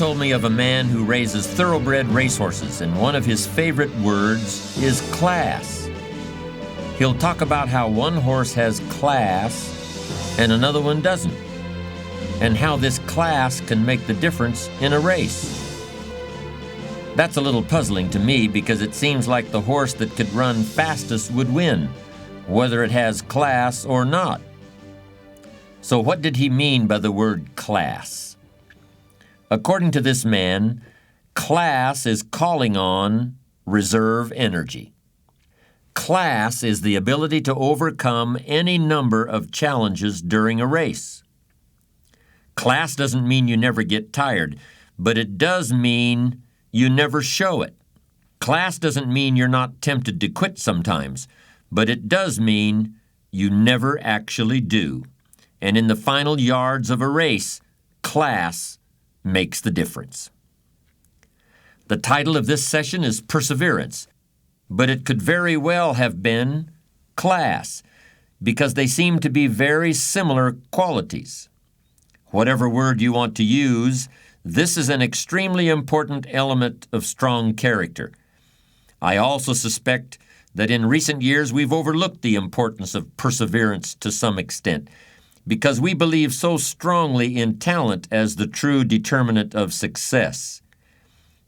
told me of a man who raises thoroughbred racehorses, and one of his favorite words is class. He'll talk about how one horse has class and another one doesn't, and how this class can make the difference in a race. That's a little puzzling to me because it seems like the horse that could run fastest would win, whether it has class or not. So what did he mean by the word class? According to this man, class is calling on reserve energy. Class is the ability to overcome any number of challenges during a race. Class doesn't mean you never get tired, but it does mean you never show it. Class doesn't mean you're not tempted to quit sometimes, but it does mean you never actually do. And in the final yards of a race, class makes the difference. The title of this session is Perseverance, but it could very well have been class, because they seem to be very similar qualities. Whatever word you want to use, this is an extremely important element of strong character. I also suspect that in recent years we've overlooked the importance of perseverance to some extent, because we believe so strongly in talent as the true determinant of success.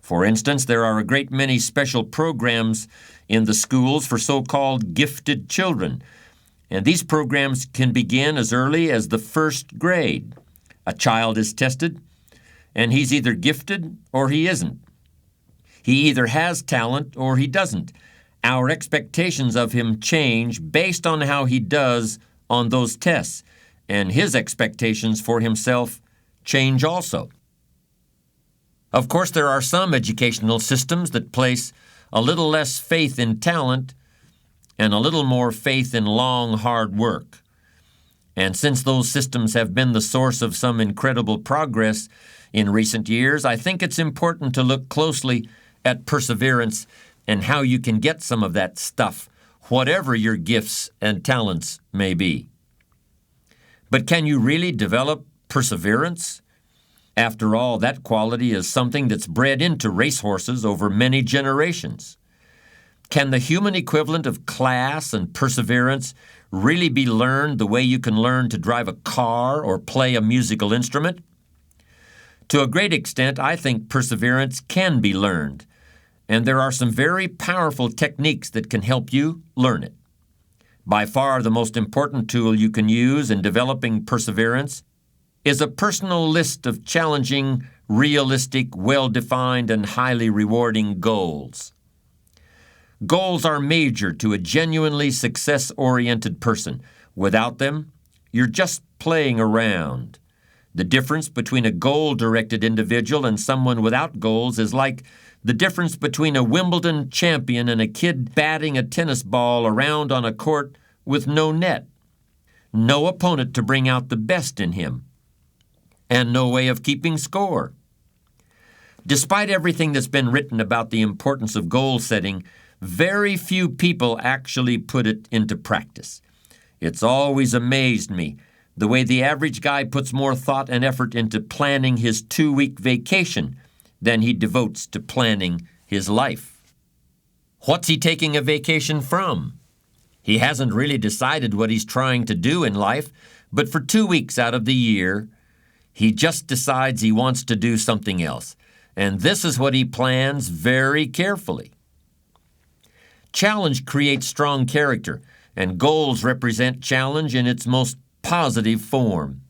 For instance, there are a great many special programs in the schools for so-called gifted children, and these programs can begin as early as the first grade. A child is tested, and he's either gifted or he isn't. He either has talent or he doesn't. Our expectations of him change based on how he does on those tests, and his expectations for himself change also. Of course, there are some educational systems that place a little less faith in talent and a little more faith in long, hard work. And since those systems have been the source of some incredible progress in recent years, I think it's important to look closely at perseverance and how you can get some of that stuff, whatever your gifts and talents may be. But can you really develop perseverance? After all, that quality is something that's bred into racehorses over many generations. Can the human equivalent of class and perseverance really be learned the way you can learn to drive a car or play a musical instrument? To a great extent, I think perseverance can be learned, and there are some very powerful techniques that can help you learn it. By far, the most important tool you can use in developing perseverance is a personal list of challenging, realistic, well-defined, and highly rewarding goals. Goals are major to a genuinely success-oriented person. Without them, you're just playing around. The difference between a goal-directed individual and someone without goals is like the difference between a Wimbledon champion and a kid batting a tennis ball around on a court with no net. No opponent to bring out the best in him, and no way of keeping score. Despite everything that's been written about the importance of goal setting, very few people actually put it into practice. It's always amazed me the way the average guy puts more thought and effort into planning his 2-week vacation than he devotes to planning his life. What's he taking a vacation from? He hasn't really decided what he's trying to do in life, but for 2 weeks out of the year, he just decides he wants to do something else. And this is what he plans very carefully. Challenge creates strong character, and goals represent challenge in its most positive form.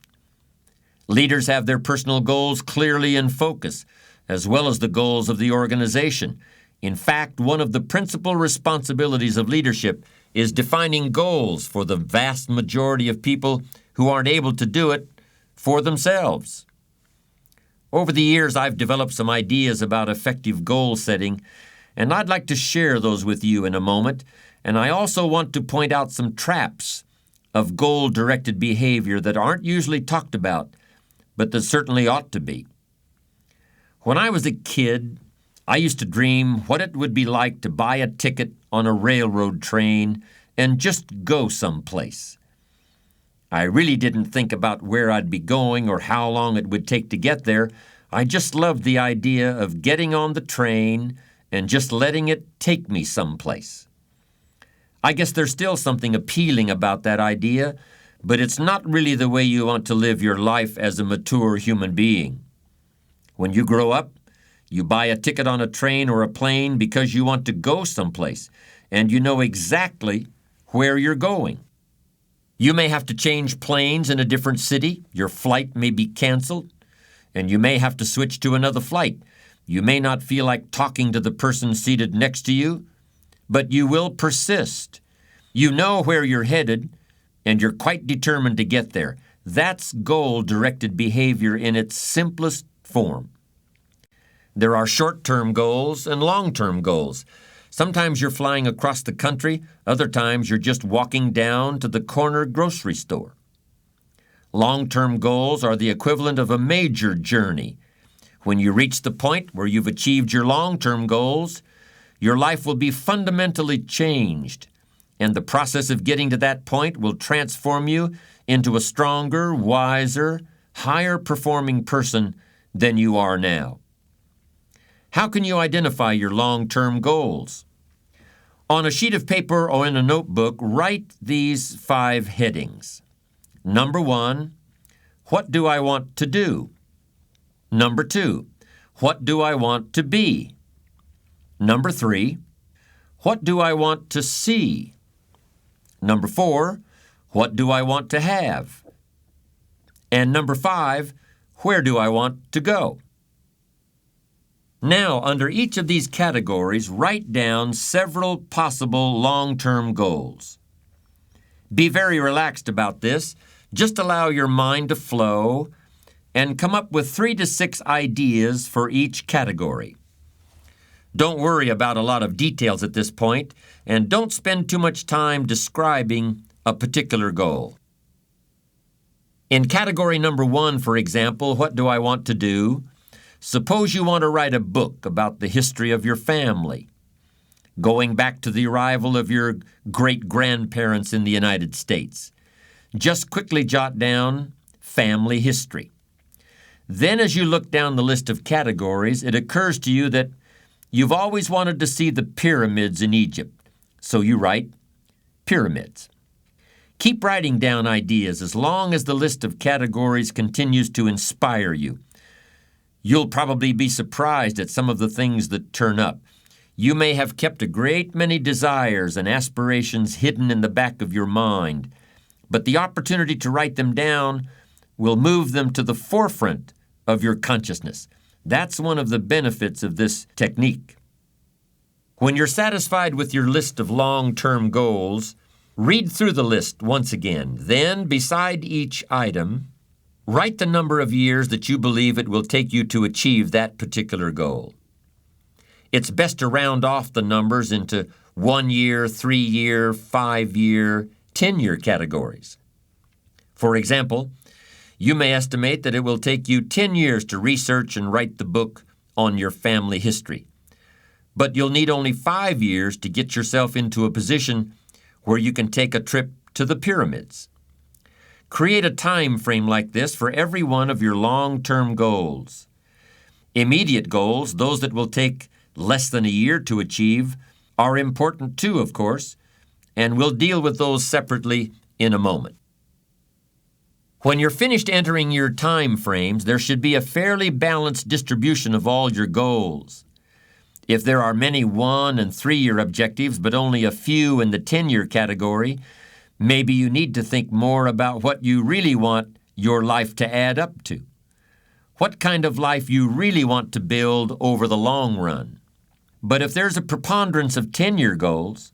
Leaders have their personal goals clearly in focus, as well as the goals of the organization. In fact, one of the principal responsibilities of leadership is defining goals for the vast majority of people who aren't able to do it for themselves. Over the years, I've developed some ideas about effective goal setting, and I'd like to share those with you in a moment. And I also want to point out some traps of goal-directed behavior that aren't usually talked about, but that certainly ought to be. When I was a kid, I used to dream what it would be like to buy a ticket on a railroad train and just go someplace. I really didn't think about where I'd be going or how long it would take to get there. I just love the idea of getting on the train and just letting it take me someplace. I guess there's still something appealing about that idea, but it's not really the way you want to live your life as a mature human being. When you grow up, you buy a ticket on a train or a plane because you want to go someplace, and you know exactly where you're going. You may have to change planes in a different city, your flight may be canceled, and you may have to switch to another flight. You may not feel like talking to the person seated next to you, but you will persist. You know where you're headed, and you're quite determined to get there. That's goal-directed behavior in its simplest form. There are short-term goals and long-term goals. Sometimes you're flying across the country, other times you're just walking down to the corner grocery store. Long-term goals are the equivalent of a major journey. When you reach the point where you've achieved your long-term goals, your life will be fundamentally changed, and the process of getting to that point will transform you into a stronger, wiser, higher-performing person than you are now. How can you identify your long-term goals? On a sheet of paper or in a notebook, write these 5 headings. Number 1, what do I want to do? Number 2, what do I want to be? Number 3, what do I want to see? Number 4, what do I want to have? And number 5, where do I want to go? Now, under each of these categories, write down several possible long-term goals. Be very relaxed about this. Just allow your mind to flow and come up with 3 to 6 ideas for each category. Don't worry about a lot of details at this point, and don't spend too much time describing a particular goal. In category number 1, for example, what do I want to do? Suppose you want to write a book about the history of your family, going back to the arrival of your great-grandparents in the United States. Just quickly jot down family history. Then as you look down the list of categories, it occurs to you that you've always wanted to see the pyramids in Egypt, so you write pyramids. Keep writing down ideas as long as the list of categories continues to inspire you. You'll probably be surprised at some of the things that turn up. You may have kept a great many desires and aspirations hidden in the back of your mind, but the opportunity to write them down will move them to the forefront of your consciousness. That's one of the benefits of this technique. When you're satisfied with your list of long-term goals, read through the list once again. Then, beside each item, write the number of years that you believe it will take you to achieve that particular goal. It's best to round off the numbers into 1-year, 3-year, 5-year, 10-year categories. For example, you may estimate that it will take you 10 years to research and write the book on your family history. But you'll need only 5 years to get yourself into a position where you can take a trip to the pyramids. Create a time frame like this for every one of your long-term goals. Immediate goals, those that will take less than a year to achieve, are important too, of course, and we'll deal with those separately in a moment. When you're finished entering your time frames, there should be a fairly balanced distribution of all your goals. If there are many 1- and 3-year objectives, but only a few in the 10-year category, maybe you need to think more about what you really want your life to add up to. What kind of life you really want to build over the long run. But if there's a preponderance of 10-year goals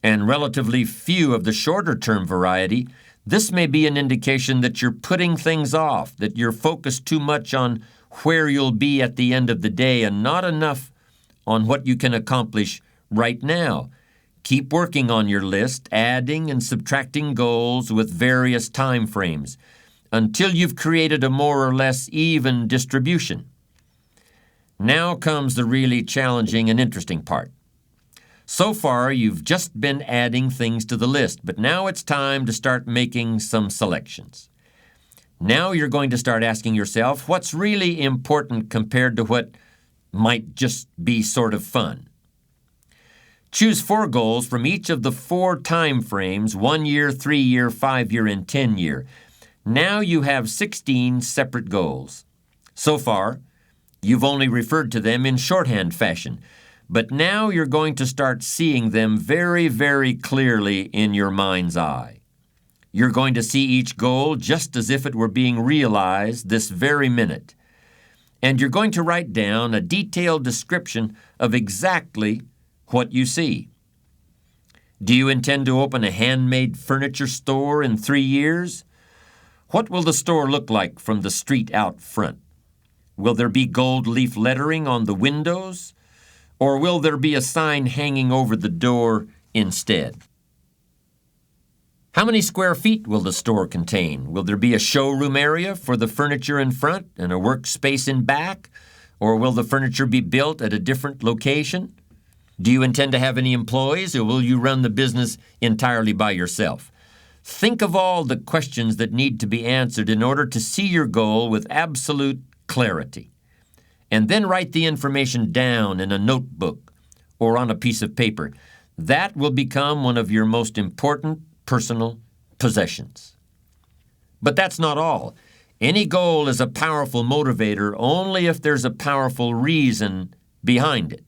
and relatively few of the shorter-term variety, this may be an indication that you're putting things off, that you're focused too much on where you'll be at the end of the day and not enough on what you can accomplish right now. Keep working on your list, adding and subtracting goals with various time frames until you've created a more or less even distribution. Now comes the really challenging and interesting part. So far, you've just been adding things to the list, but now it's time to start making some selections. Now you're going to start asking yourself what's really important compared to what might just be sort of fun. Choose 4 goals from each of the 4 time frames: 1 year, 3 year, 5 year, and 10 year. Now you have 16 separate goals. So far, you've only referred to them in shorthand fashion, but now you're going to start seeing them very, very clearly in your mind's eye. You're going to see each goal just as if it were being realized this very minute. And you're going to write down a detailed description of exactly what you see. Do you intend to open a handmade furniture store in 3 years? What will the store look like from the street out front? Will there be gold leaf lettering on the windows? Or will there be a sign hanging over the door instead? How many square feet will the store contain? Will there be a showroom area for the furniture in front and a workspace in back? Or will the furniture be built at a different location? Do you intend to have any employees, or will you run the business entirely by yourself? Think of all the questions that need to be answered in order to see your goal with absolute clarity. And then write the information down in a notebook or on a piece of paper. That will become one of your most important personal possessions. But that's not all. Any goal is a powerful motivator only if there's a powerful reason behind it.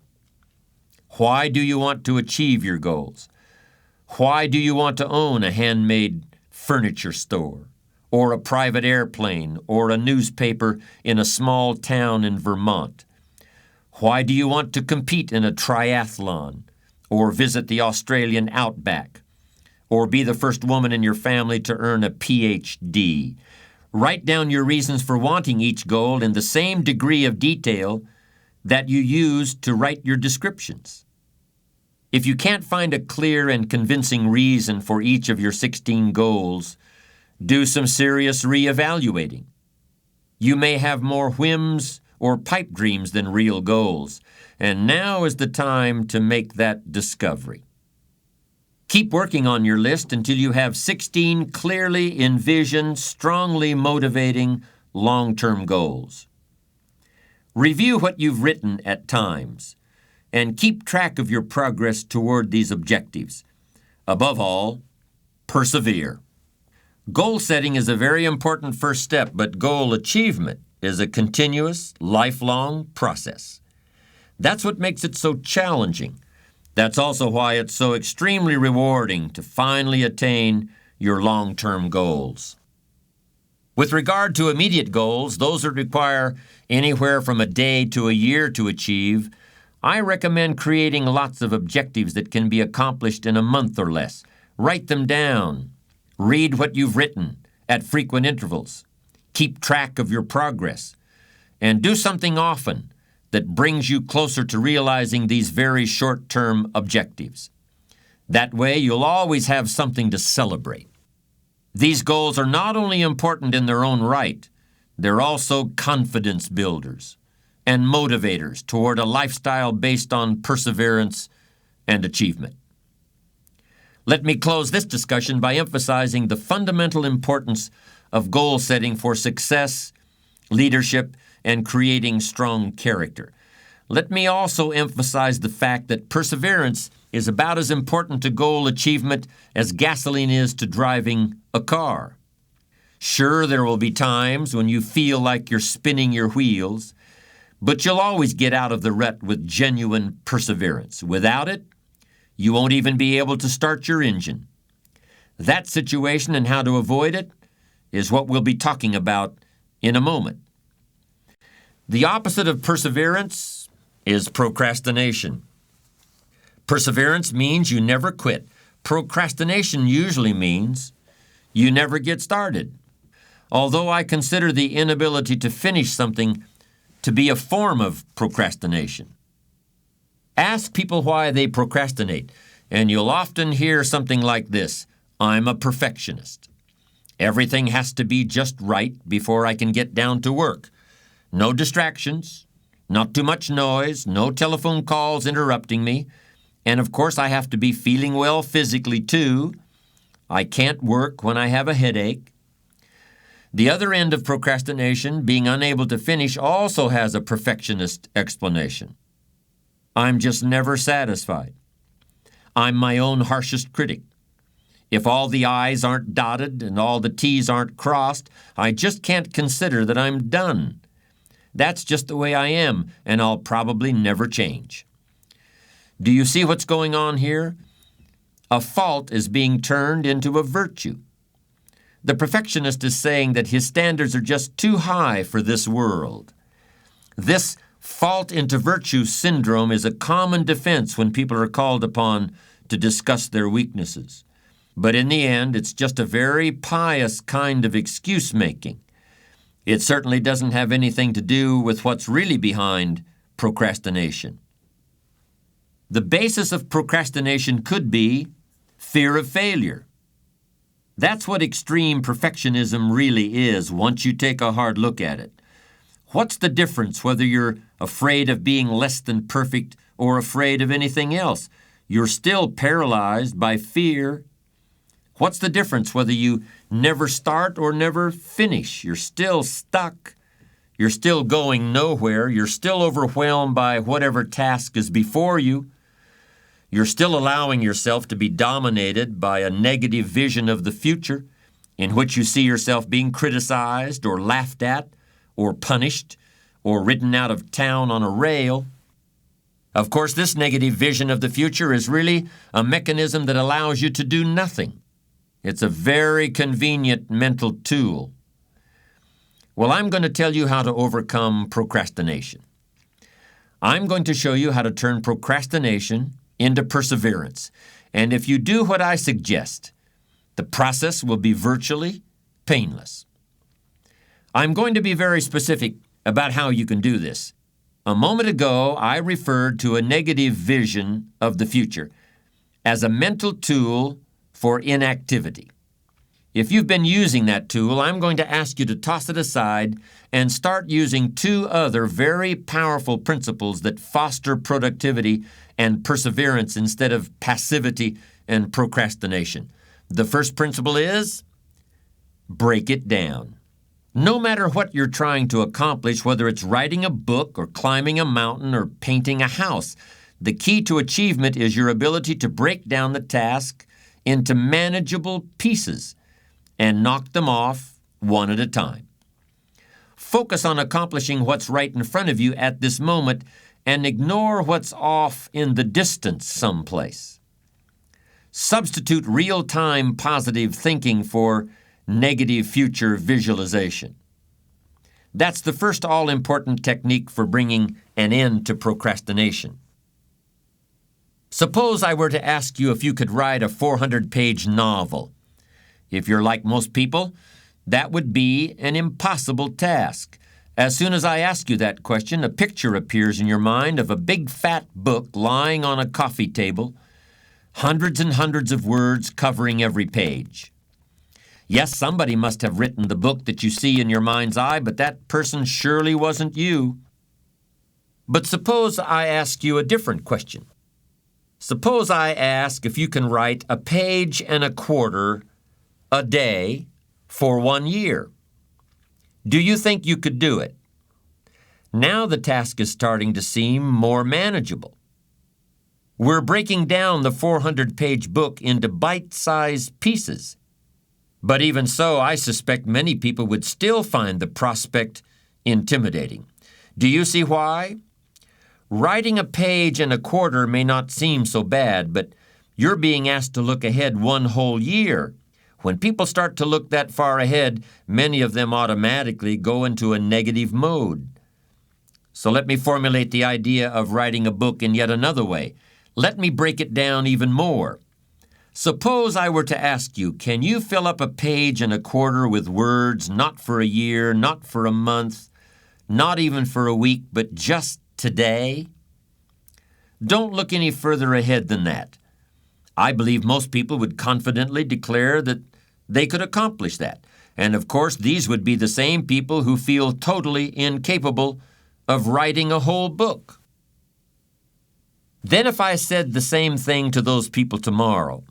Why do you want to achieve your goals? Why do you want to own a handmade furniture store, or a private airplane, or a newspaper in a small town in Vermont? Why do you want to compete in a triathlon, or visit the Australian outback, or be the first woman in your family to earn a PhD? Write down your reasons for wanting each goal in the same degree of detail that you use to write your descriptions. If you can't find a clear and convincing reason for each of your 16 goals, do some serious reevaluating. You may have more whims or pipe dreams than real goals, and now is the time to make that discovery. Keep working on your list until you have 16 clearly envisioned, strongly motivating, long-term goals. Review what you've written at times, and keep track of your progress toward these objectives. Above all, persevere. Goal setting is a very important first step, but goal achievement is a continuous, lifelong process. That's what makes it so challenging. That's also why it's so extremely rewarding to finally attain your long-term goals. With regard to immediate goals, those that require anywhere from a day to a year to achieve, I recommend creating lots of objectives that can be accomplished in a month or less. Write them down. Read what you've written at frequent intervals. Keep track of your progress. And do something often that brings you closer to realizing these very short-term objectives. That way, you'll always have something to celebrate. These goals are not only important in their own right, they're also confidence builders and motivators toward a lifestyle based on perseverance and achievement. Let me close this discussion by emphasizing the fundamental importance of goal setting for success, leadership, and creating strong character. Let me also emphasize the fact that perseverance is about as important to goal achievement as gasoline is to driving a car. Sure, there will be times when you feel like you're spinning your wheels, but you'll always get out of the rut with genuine perseverance. Without it, you won't even be able to start your engine. That situation and how to avoid it is what we'll be talking about in a moment. The opposite of perseverance is procrastination. Perseverance means you never quit. Procrastination usually means you never get started. Although I consider the inability to finish something to be a form of procrastination. Ask people why they procrastinate, and you'll often hear something like this: I'm a perfectionist. Everything has to be just right before I can get down to work. No distractions, not too much noise, no telephone calls interrupting me, and of course I have to be feeling well physically too. I can't work when I have a headache. The other end of procrastination, being unable to finish, also has a perfectionist explanation. I'm just never satisfied. I'm my own harshest critic. If all the I's aren't dotted and all the T's aren't crossed, I just can't consider that I'm done. That's just the way I am, and I'll probably never change. Do you see what's going on here? A fault is being turned into a virtue. The perfectionist is saying that his standards are just too high for this world. This fault into virtue syndrome is a common defense when people are called upon to discuss their weaknesses. But in the end, it's just a very pious kind of excuse-making. It certainly doesn't have anything to do with what's really behind procrastination. The basis of procrastination could be fear of failure. That's what extreme perfectionism really is once you take a hard look at it. What's the difference whether you're afraid of being less than perfect or afraid of anything else? You're still paralyzed by fear. What's the difference whether you never start or never finish? You're still stuck. You're still going nowhere. You're still overwhelmed by whatever task is before you. You're still allowing yourself to be dominated by a negative vision of the future in which you see yourself being criticized or laughed at or punished or ridden out of town on a rail. Of course, this negative vision of the future is really a mechanism that allows you to do nothing. It's a very convenient mental tool. Well, I'm going to tell you how to overcome procrastination. I'm going to show you how to turn procrastination into perseverance. And if you do what I suggest, the process will be virtually painless. I'm going to be very specific about how you can do this. A moment ago, I referred to a negative vision of the future as a mental tool for inactivity. If you've been using that tool, I'm going to ask you to toss it aside and start using two other very powerful principles that foster productivity and perseverance instead of passivity and procrastination. The first principle is break it down. No matter what you're trying to accomplish, whether it's writing a book or climbing a mountain or painting a house, the key to achievement is your ability to break down the task into manageable pieces and knock them off one at a time. Focus on accomplishing what's right in front of you at this moment and ignore what's off in the distance someplace. Substitute real-time positive thinking for negative future visualization. That's the first all-important technique for bringing an end to procrastination. Suppose I were to ask you if you could write a 400-page novel. If you're like most people, that would be an impossible task. As soon as I ask you that question, a picture appears in your mind of a big fat book lying on a coffee table, hundreds and hundreds of words covering every page. Yes, somebody must have written the book that you see in your mind's eye, but that person surely wasn't you. But suppose I ask you a different question. Suppose I ask if you can write a page and a quarter a day for 1 year. Do you think you could do it? Now the task is starting to seem more manageable. We're breaking down the 400-page book into bite-sized pieces. But even so, I suspect many people would still find the prospect intimidating. Do you see why? Writing a page and a quarter may not seem so bad, but you're being asked to look ahead 1 whole year. When people start to look that far ahead, many of them automatically go into a negative mode. So let me formulate the idea of writing a book in yet another way. Let me break it down even more. Suppose I were to ask you, can you fill up a page and a quarter with words not for a year, not for a month, not even for a week, but just today? Don't look any further ahead than that. I believe most people would confidently declare that they could accomplish that. And of course, these would be the same people who feel totally incapable of writing a whole book. Then if I said the same thing to those people tomorrow,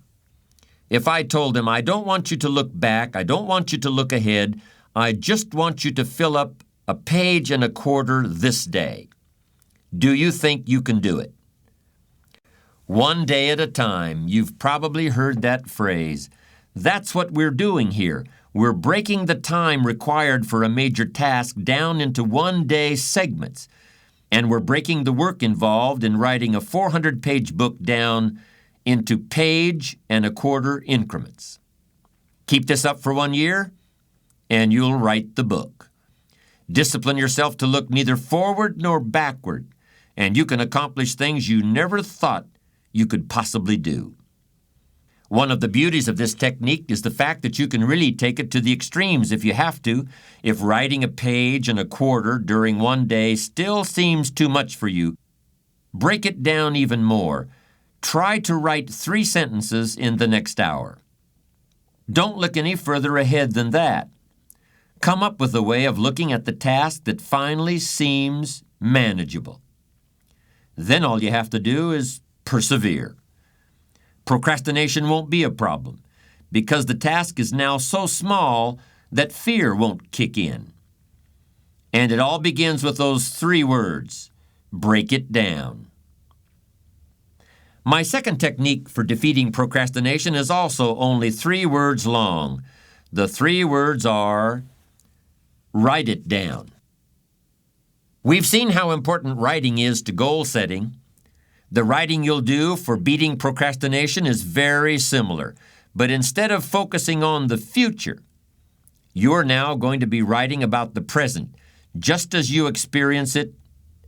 if I told them, I don't want you to look back, I don't want you to look ahead, I just want you to fill up a page and a quarter this day. Do you think you can do it? One day at a time. You've probably heard that phrase. That's what we're doing here. We're breaking the time required for a major task down into one-day segments, and we're breaking the work involved in writing a 400-page book down into page and a quarter increments. Keep this up for 1 year, and you'll write the book. Discipline yourself to look neither forward nor backward, and you can accomplish things you never thought you could possibly do. One of the beauties of this technique is the fact that you can really take it to the extremes if you have to. If writing a page and a quarter during one day still seems too much for you, break it down even more. Try to write 3 sentences in the next hour. Don't look any further ahead than that. Come up with a way of looking at the task that finally seems manageable. Then all you have to do is persevere. Procrastination won't be a problem because the task is now so small that fear won't kick in. And it all begins with those 3 words: break it down. My second technique for defeating procrastination is also only 3 words long. The 3 words are: write it down. We've seen how important writing is to goal setting. The writing you'll do for beating procrastination is very similar, but instead of focusing on the future, you're now going to be writing about the present, just as you experience it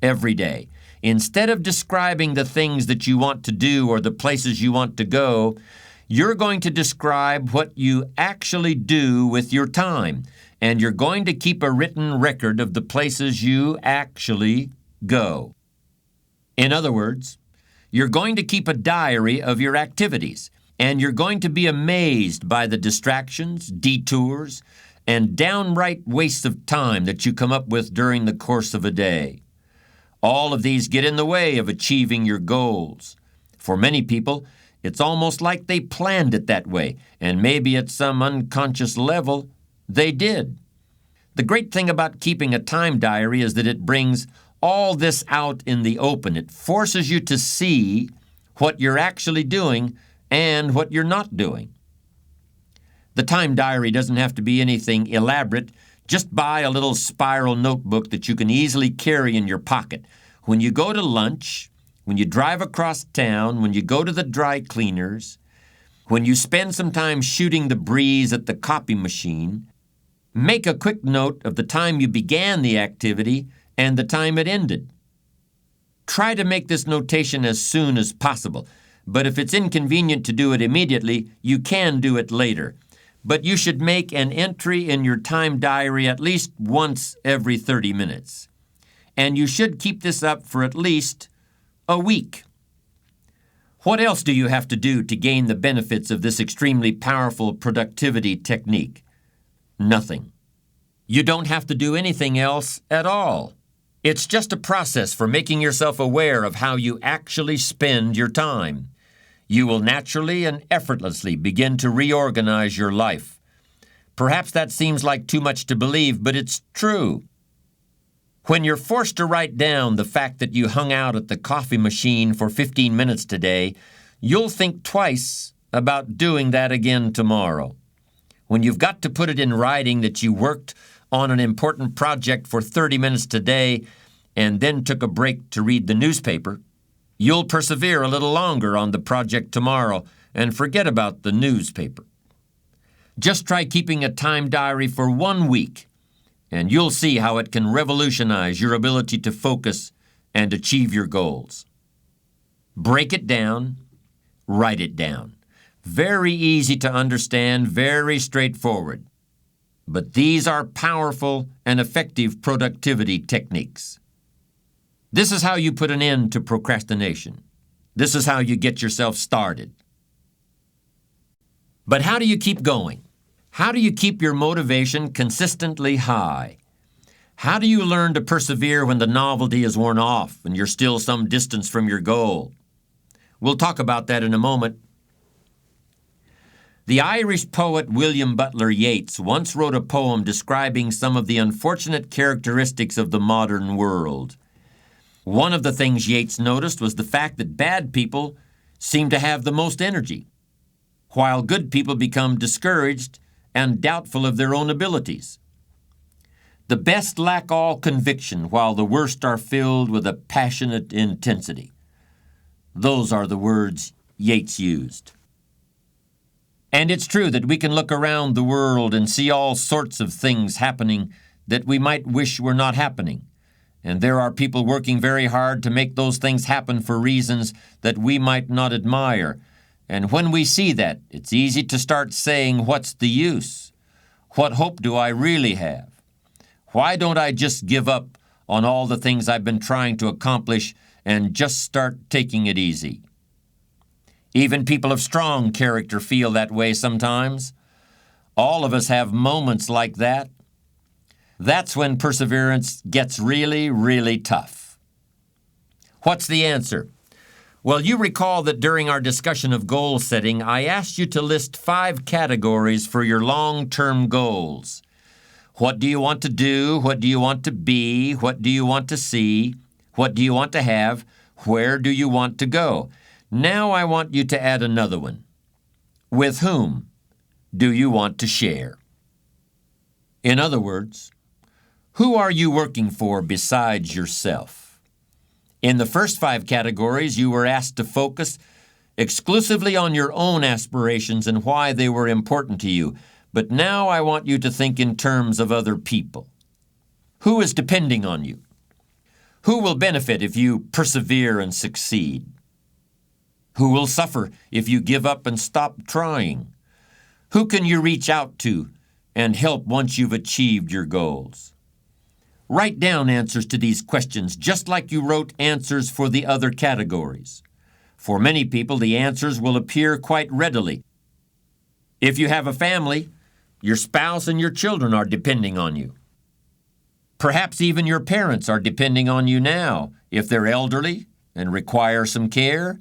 every day. Instead of describing the things that you want to do or the places you want to go, you're going to describe what you actually do with your time, and you're going to keep a written record of the places you actually go. In other words, you're going to keep a diary of your activities, and you're going to be amazed by the distractions, detours, and downright wastes of time that you come up with during the course of a day. All of these get in the way of achieving your goals. For many people, it's almost like they planned it that way, and maybe at some unconscious level, they did. The great thing about keeping a time diary is that it brings all this out in the open. It forces you to see what you're actually doing and what you're not doing. The time diary doesn't have to be anything elaborate. Just buy a little spiral notebook that you can easily carry in your pocket. When you go to lunch, when you drive across town, when you go to the dry cleaners, when you spend some time shooting the breeze at the copy machine, make a quick note of the time you began the activity and the time it ended. Try to make this notation as soon as possible, but if it's inconvenient to do it immediately, you can do it later. But you should make an entry in your time diary at least once every 30 minutes. And you should keep this up for at least a week. What else do you have to do to gain the benefits of this extremely powerful productivity technique? Nothing. You don't have to do anything else at all. It's just a process for making yourself aware of how you actually spend your time. You will naturally and effortlessly begin to reorganize your life. Perhaps that seems like too much to believe, but it's true. When you're forced to write down the fact that you hung out at the coffee machine for 15 minutes today, you'll think twice about doing that again tomorrow. When you've got to put it in writing that you worked on an important project for 30 minutes today and then took a break to read the newspaper, you'll persevere a little longer on the project tomorrow and forget about the newspaper. Just try keeping a time diary for 1 week, and you'll see how it can revolutionize your ability to focus and achieve your goals. Break it down, write it down. Very easy to understand, very straightforward. But these are powerful and effective productivity techniques. This is how you put an end to procrastination. This is how you get yourself started. But how do you keep going? How do you keep your motivation consistently high? How do you learn to persevere when the novelty is worn off and you're still some distance from your goal? We'll talk about that in a moment. The Irish poet William Butler Yeats once wrote a poem describing some of the unfortunate characteristics of the modern world. One of the things Yeats noticed was the fact that bad people seem to have the most energy, while good people become discouraged and doubtful of their own abilities. The best lack all conviction, while the worst are filled with a passionate intensity. Those are the words Yeats used. And it's true that we can look around the world and see all sorts of things happening that we might wish were not happening. And there are people working very hard to make those things happen for reasons that we might not admire. And when we see that, it's easy to start saying, what's the use? What hope do I really have? Why don't I just give up on all the things I've been trying to accomplish and just start taking it easy? Even people of strong character feel that way sometimes. All of us have moments like that. That's when perseverance gets really, really tough. What's the answer? Well, you recall that during our discussion of goal setting, I asked you to list 5 categories for your long-term goals. What do you want to do? What do you want to be? What do you want to see? What do you want to have? Where do you want to go? Now I want you to add another one. With whom do you want to share? In other words, who are you working for besides yourself? In the first 5 categories, you were asked to focus exclusively on your own aspirations and why they were important to you. But now I want you to think in terms of other people. Who is depending on you? Who will benefit if you persevere and succeed? Who will suffer if you give up and stop trying? Who can you reach out to and help once you've achieved your goals? Write down answers to these questions, just like you wrote answers for the other categories. For many people, the answers will appear quite readily. If you have a family, your spouse and your children are depending on you. Perhaps even your parents are depending on you now, if they're elderly and require some care.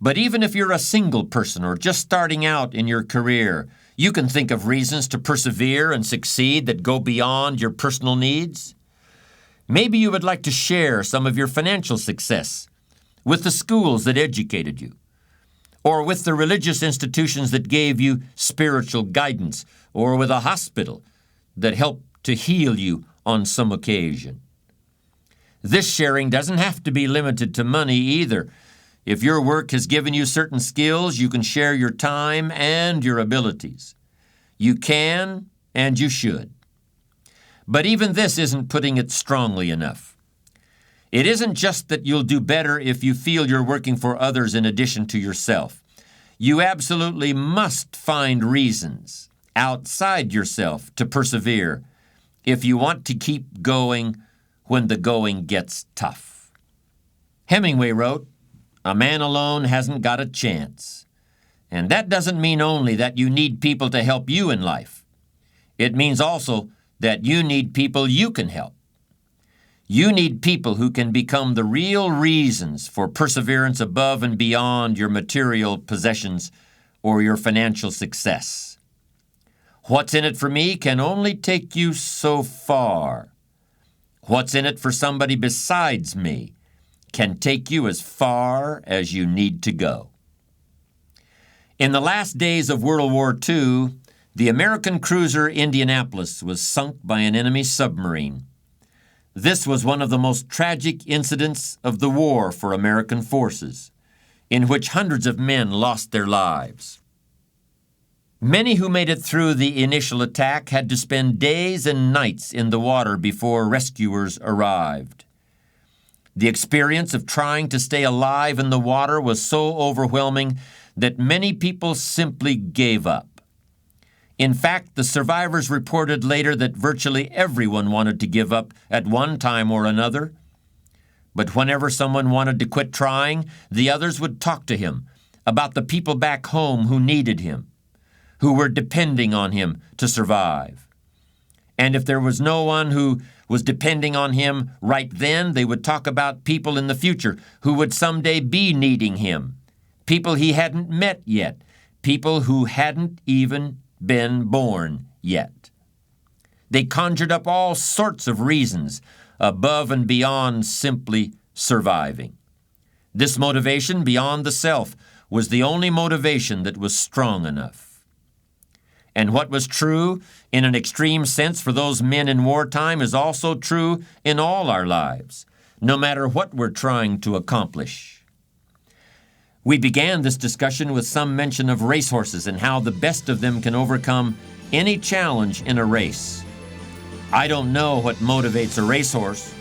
But even if you're a single person or just starting out in your career, you can think of reasons to persevere and succeed that go beyond your personal needs. Maybe you would like to share some of your financial success with the schools that educated you, or with the religious institutions that gave you spiritual guidance, or with a hospital that helped to heal you on some occasion. This sharing doesn't have to be limited to money either. If your work has given you certain skills, you can share your time and your abilities. You can and you should. But even this isn't putting it strongly enough. It isn't just that you'll do better if you feel you're working for others in addition to yourself. You absolutely must find reasons outside yourself to persevere if you want to keep going when the going gets tough. Hemingway wrote, "A man alone hasn't got a chance." And that doesn't mean only that you need people to help you in life. It means also that you need people you can help. You need people who can become the real reasons for perseverance above and beyond your material possessions or your financial success. What's in it for me can only take you so far. What's in it for somebody besides me can take you as far as you need to go. In the last days of World War II, the American cruiser Indianapolis was sunk by an enemy submarine. This was one of the most tragic incidents of the war for American forces, in which hundreds of men lost their lives. Many who made it through the initial attack had to spend days and nights in the water before rescuers arrived. The experience of trying to stay alive in the water was so overwhelming that many people simply gave up. In fact, the survivors reported later that virtually everyone wanted to give up at one time or another. But whenever someone wanted to quit trying, the others would talk to him about the people back home who needed him, who were depending on him to survive. And if there was no one who was depending on him right then, they would talk about people in the future who would someday be needing him, people he hadn't met yet, people who hadn't even been born yet. They conjured up all sorts of reasons above and beyond simply surviving. This motivation beyond the self was the only motivation that was strong enough. And what was true in an extreme sense for those men in wartime is also true in all our lives, no matter what we're trying to accomplish. We began this discussion with some mention of racehorses and how the best of them can overcome any challenge in a race. I don't know what motivates a racehorse,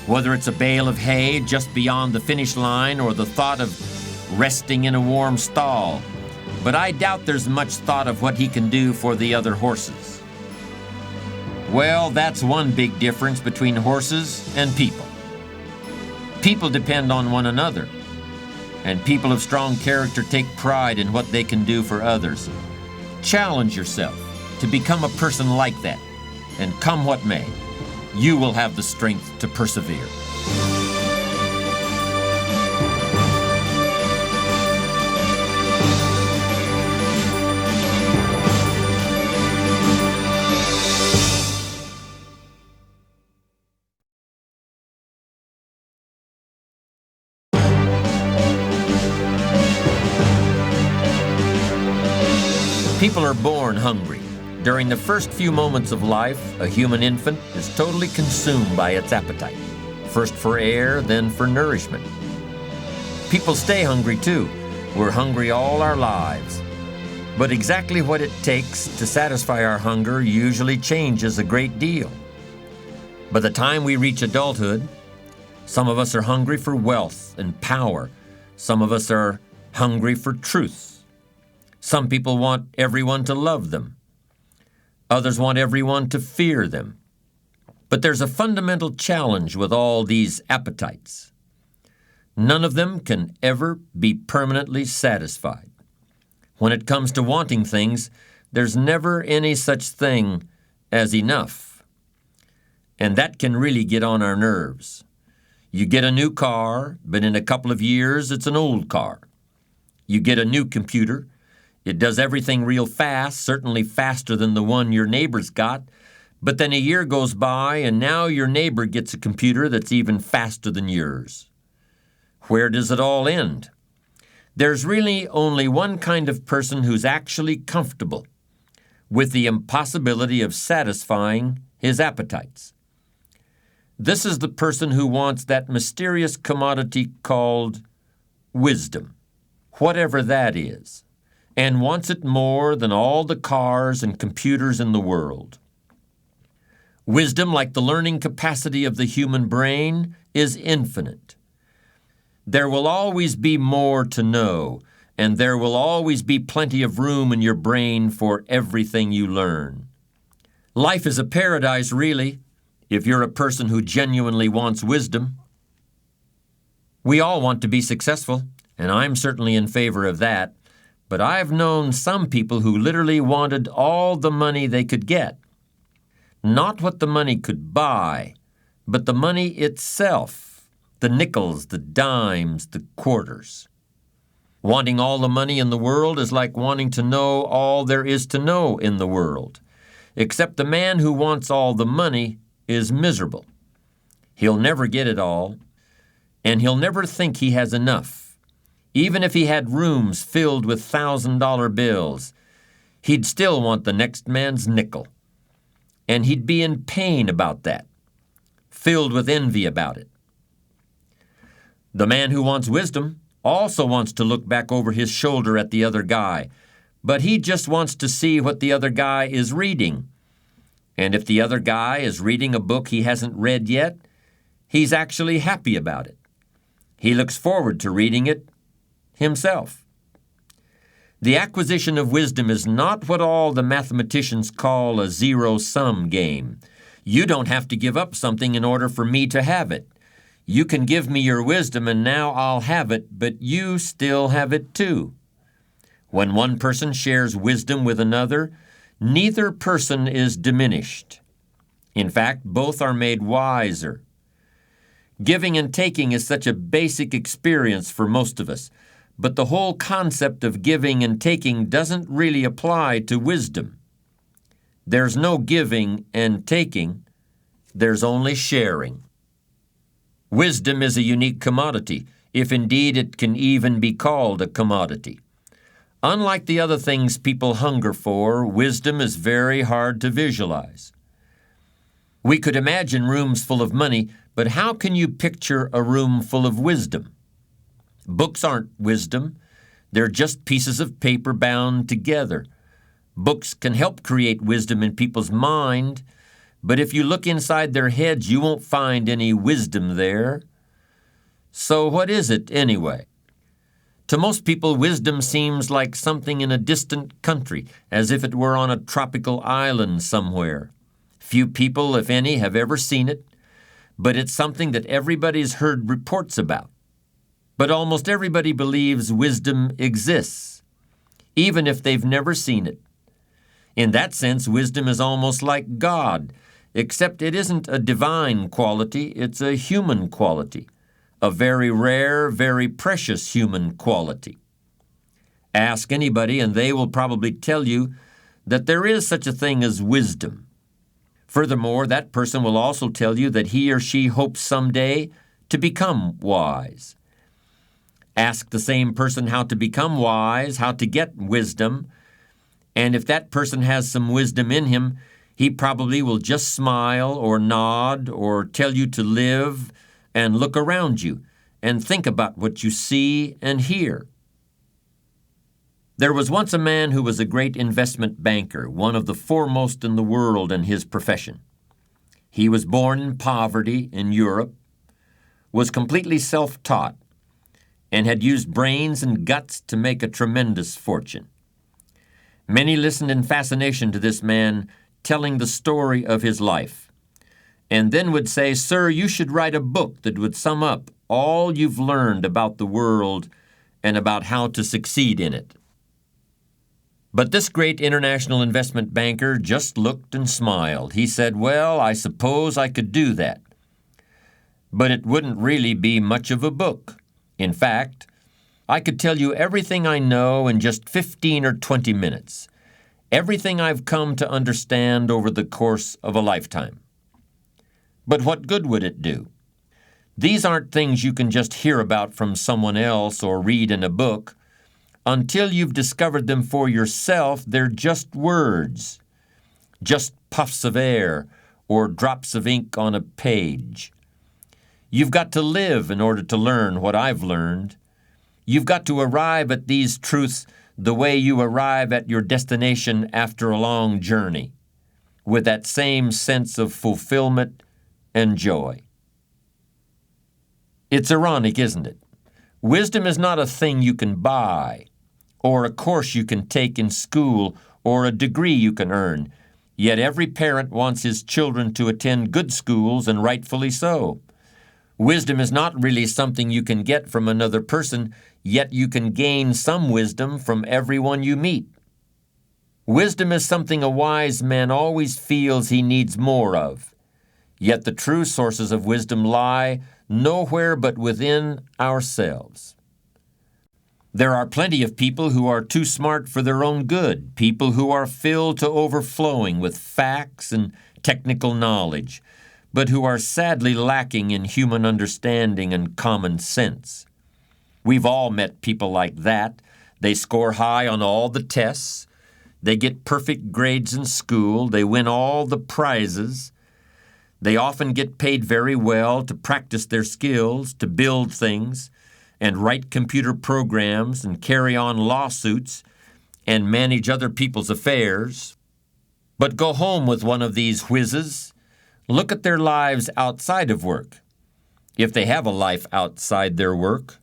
whether it's a bale of hay just beyond the finish line or the thought of resting in a warm stall, but I doubt there's much thought of what he can do for the other horses. Well, that's one big difference between horses and people. People depend on one another, and people of strong character take pride in what they can do for others. Challenge yourself to become a person like that, and come what may, you will have the strength to persevere. People are born hungry. During the first few moments of life, a human infant is totally consumed by its appetite, first for air, then for nourishment. People stay hungry too. We're hungry all our lives. But exactly what it takes to satisfy our hunger usually changes a great deal. By the time we reach adulthood, some of us are hungry for wealth and power. Some of us are hungry for truth. Some people want everyone to love them. Others want everyone to fear them. But there's a fundamental challenge with all these appetites. None of them can ever be permanently satisfied. When it comes to wanting things, there's never any such thing as enough. And that can really get on our nerves. You get a new car, but in a couple of years, it's an old car. You get a new computer. It does everything real fast, certainly faster than the one your neighbor's got, but then a year goes by and now your neighbor gets a computer that's even faster than yours. Where does it all end? There's really only one kind of person who's actually comfortable with the impossibility of satisfying his appetites. This is the person who wants that mysterious commodity called wisdom, whatever that is, and wants it more than all the cars and computers in the world. Wisdom, like the learning capacity of the human brain, is infinite. There will always be more to know, and there will always be plenty of room in your brain for everything you learn. Life is a paradise, really, if you're a person who genuinely wants wisdom. We all want to be successful, and I'm certainly in favor of that. But I've known some people who literally wanted all the money they could get. Not what the money could buy, but the money itself, the nickels, the dimes, the quarters. Wanting all the money in the world is like wanting to know all there is to know in the world. Except the man who wants all the money is miserable. He'll never get it all, and he'll never think he has enough. Even if he had rooms filled with $1,000 bills, he'd still want the next man's nickel. And he'd be in pain about that, filled with envy about it. The man who wants wisdom also wants to look back over his shoulder at the other guy, but he just wants to see what the other guy is reading. And if the other guy is reading a book he hasn't read yet, he's actually happy about it. He looks forward to reading it himself. The acquisition of wisdom is not what all the mathematicians call a zero-sum game. You don't have to give up something in order for me to have it. You can give me your wisdom and now I'll have it, but you still have it too. When one person shares wisdom with another, neither person is diminished. In fact, both are made wiser. Giving and taking is such a basic experience for most of us. But the whole concept of giving and taking doesn't really apply to wisdom. There's no giving and taking, there's only sharing. Wisdom is a unique commodity, if indeed it can even be called a commodity. Unlike the other things people hunger for, wisdom is very hard to visualize. We could imagine rooms full of money, but how can you picture a room full of wisdom? Books aren't wisdom. They're just pieces of paper bound together. Books can help create wisdom in people's mind, but if you look inside their heads, you won't find any wisdom there. So what is it anyway? To most people, wisdom seems like something in a distant country, as if it were on a tropical island somewhere. Few people, if any, have ever seen it, but it's something that everybody's heard reports about. But almost everybody believes wisdom exists, even if they've never seen it. In that sense, wisdom is almost like God, except it isn't a divine quality, it's a human quality, a very rare, very precious human quality. Ask anybody and they will probably tell you that there is such a thing as wisdom. Furthermore, that person will also tell you that he or she hopes someday to become wise. Ask the same person how to become wise, how to get wisdom, and if that person has some wisdom in him, he probably will just smile or nod or tell you to live and look around you and think about what you see and hear. There was once a man who was a great investment banker, one of the foremost in the world in his profession. He was born in poverty in Europe, was completely self-taught, and had used brains and guts to make a tremendous fortune. Many listened in fascination to this man telling the story of his life, and then would say, "Sir, you should write a book that would sum up all you've learned about the world and about how to succeed in it." But this great international investment banker just looked and smiled. He said, "Well, I suppose I could do that. But it wouldn't really be much of a book. In fact, I could tell you everything I know in just 15 or 20 minutes, everything I've come to understand over the course of a lifetime. But what good would it do? These aren't things you can just hear about from someone else or read in a book. Until you've discovered them for yourself, they're just words, just puffs of air or drops of ink on a page. You've got to live in order to learn what I've learned. You've got to arrive at these truths the way you arrive at your destination after a long journey, with that same sense of fulfillment and joy." It's ironic, isn't it? Wisdom is not a thing you can buy, or a course you can take in school, or a degree you can earn. Yet every parent wants his children to attend good schools, and rightfully so. Wisdom is not really something you can get from another person, yet you can gain some wisdom from everyone you meet. Wisdom is something a wise man always feels he needs more of, yet the true sources of wisdom lie nowhere but within ourselves. There are plenty of people who are too smart for their own good, people who are filled to overflowing with facts and technical knowledge, but who are sadly lacking in human understanding and common sense. We've all met people like that. They score high on all the tests. They get perfect grades in school. They win all the prizes. They often get paid very well to practice their skills, to build things, and write computer programs and carry on lawsuits and manage other people's affairs. But go home with one of these whizzes. Look at their lives outside of work, if they have a life outside their work,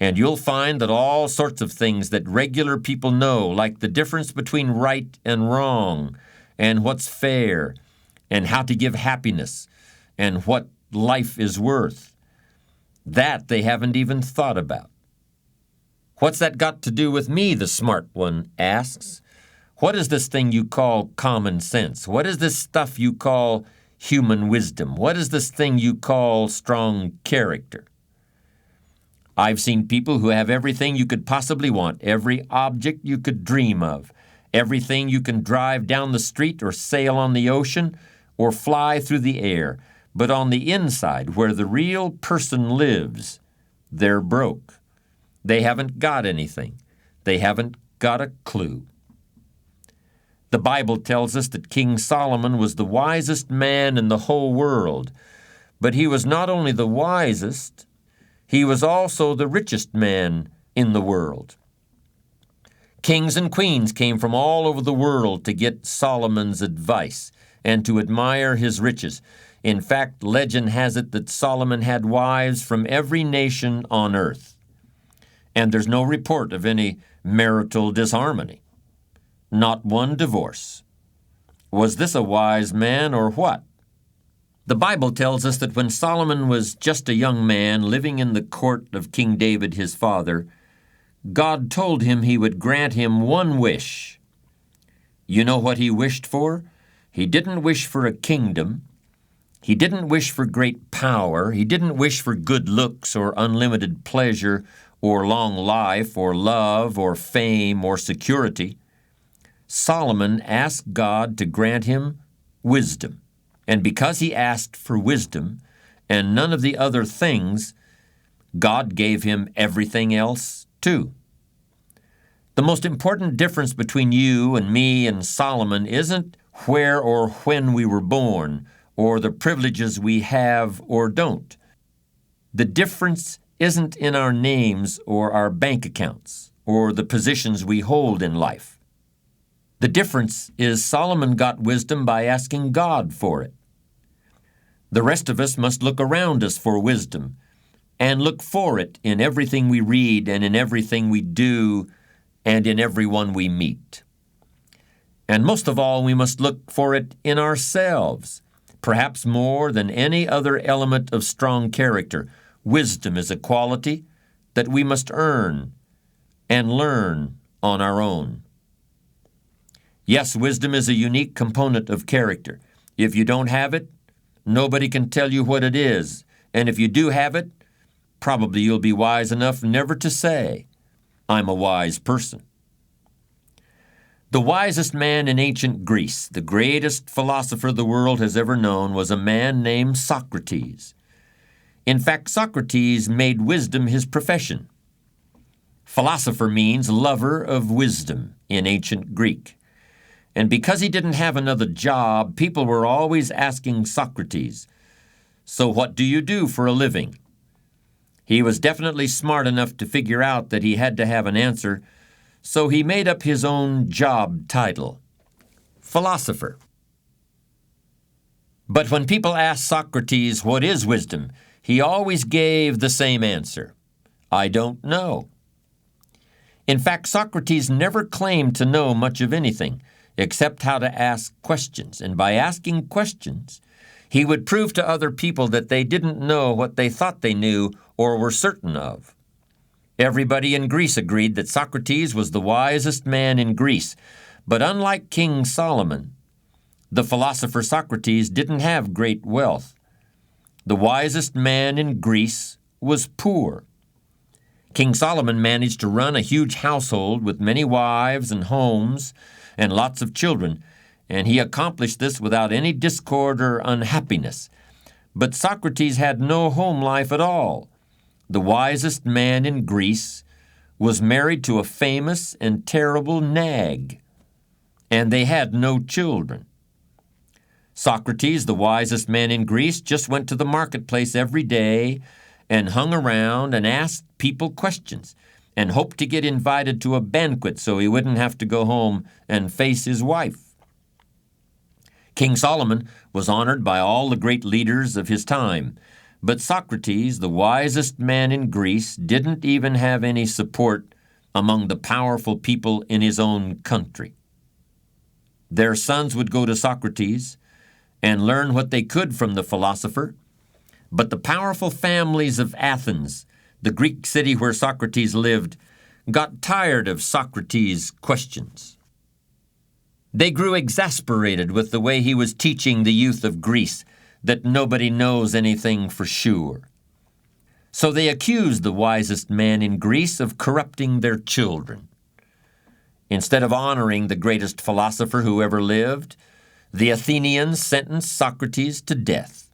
and you'll find that all sorts of things that regular people know, like the difference between right and wrong, and what's fair, and how to give happiness, and what life is worth, that they haven't even thought about. "What's that got to do with me?" the smart one asks. "What is this thing you call common sense? What is this stuff you call human wisdom? What is this thing you call strong character?" I've seen people who have everything you could possibly want, every object you could dream of, everything you can drive down the street or sail on the ocean or fly through the air. But on the inside, where the real person lives, they're broke. They haven't got anything. They haven't got a clue. The Bible tells us that King Solomon was the wisest man in the whole world, but he was not only the wisest, he was also the richest man in the world. Kings and queens came from all over the world to get Solomon's advice and to admire his riches. In fact, legend has it that Solomon had wives from every nation on earth. And there's no report of any marital disharmony. Not one divorce. Was this a wise man or what? The Bible tells us that when Solomon was just a young man living in the court of King David his father, God told him he would grant him one wish. You know what he wished for? He didn't wish for a kingdom. He didn't wish for great power. He didn't wish for good looks or unlimited pleasure or long life or love or fame or security. Solomon asked God to grant him wisdom. And because he asked for wisdom and none of the other things, God gave him everything else too. The most important difference between you and me and Solomon isn't where or when we were born or the privileges we have or don't. The difference isn't in our names or our bank accounts or the positions we hold in life. The difference is Solomon got wisdom by asking God for it. The rest of us must look around us for wisdom and look for it in everything we read and in everything we do and in everyone we meet. And most of all, we must look for it in ourselves, perhaps more than any other element of strong character. Wisdom is a quality that we must earn and learn on our own. Yes, wisdom is a unique component of character. If you don't have it, nobody can tell you what it is. And if you do have it, probably you'll be wise enough never to say, I'm a wise person. The wisest man in ancient Greece, the greatest philosopher the world has ever known, was a man named Socrates. In fact, Socrates made wisdom his profession. Philosopher means lover of wisdom in ancient Greek. And because he didn't have another job, people were always asking Socrates, so what do you do for a living? He was definitely smart enough to figure out that he had to have an answer, so he made up his own job title, philosopher. But when people asked Socrates, what is wisdom? He always gave the same answer, I don't know. In fact, Socrates never claimed to know much of anything, except how to ask questions. And by asking questions, he would prove to other people that they didn't know what they thought they knew or were certain of. Everybody in Greece agreed that Socrates was the wisest man in Greece. But unlike King Solomon, the philosopher Socrates didn't have great wealth. The wisest man in Greece was poor. King Solomon managed to run a huge household with many wives and homes and lots of children, and he accomplished this without any discord or unhappiness. But Socrates had no home life at all. The wisest man in Greece was married to a famous and terrible nag, and they had no children. Socrates, the wisest man in Greece, just went to the marketplace every day and hung around and asked people questions and hoped to get invited to a banquet so he wouldn't have to go home and face his wife. King Solomon was honored by all the great leaders of his time, but Socrates, the wisest man in Greece, didn't even have any support among the powerful people in his own country. Their sons would go to Socrates and learn what they could from the philosopher, but the powerful families of Athens, the Greek city where Socrates lived, got tired of Socrates' questions. They grew exasperated with the way he was teaching the youth of Greece that nobody knows anything for sure. So they accused the wisest man in Greece of corrupting their children. Instead of honoring the greatest philosopher who ever lived, the Athenians sentenced Socrates to death,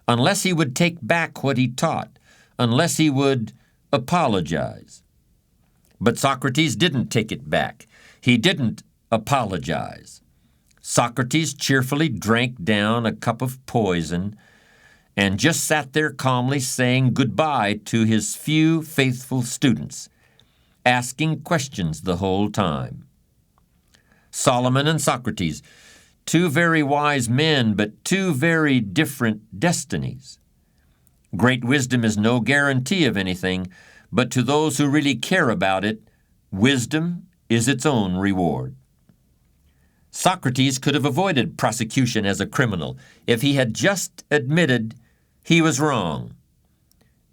unless he would take back what he taught, unless he would apologize. But Socrates didn't take it back. He didn't apologize. Socrates cheerfully drank down a cup of poison and just sat there calmly saying goodbye to his few faithful students, asking questions the whole time. Solomon and Socrates, two very wise men, but two very different destinies. Great wisdom is no guarantee of anything, but to those who really care about it, wisdom is its own reward. Socrates could have avoided prosecution as a criminal if he had just admitted he was wrong.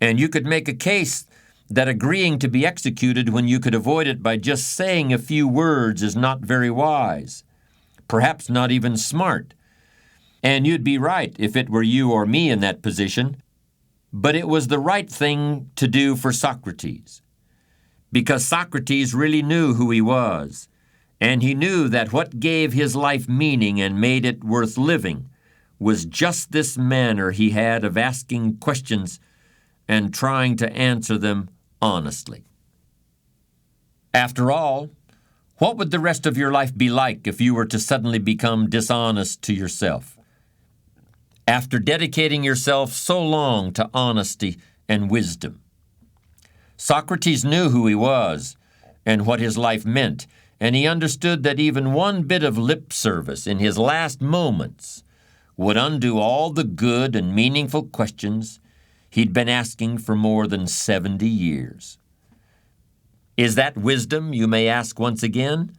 And you could make a case that agreeing to be executed when you could avoid it by just saying a few words is not very wise, perhaps not even smart. And you'd be right if it were you or me in that position, but it was the right thing to do for Socrates, because Socrates really knew who he was, and he knew that what gave his life meaning and made it worth living was just this manner he had of asking questions and trying to answer them honestly. After all, what would the rest of your life be like if you were to suddenly become dishonest to yourself? After dedicating yourself so long to honesty and wisdom. Socrates knew who he was and what his life meant, and he understood that even one bit of lip service in his last moments would undo all the good and meaningful questions he'd been asking for more than 70 years. Is that wisdom, you may ask once again?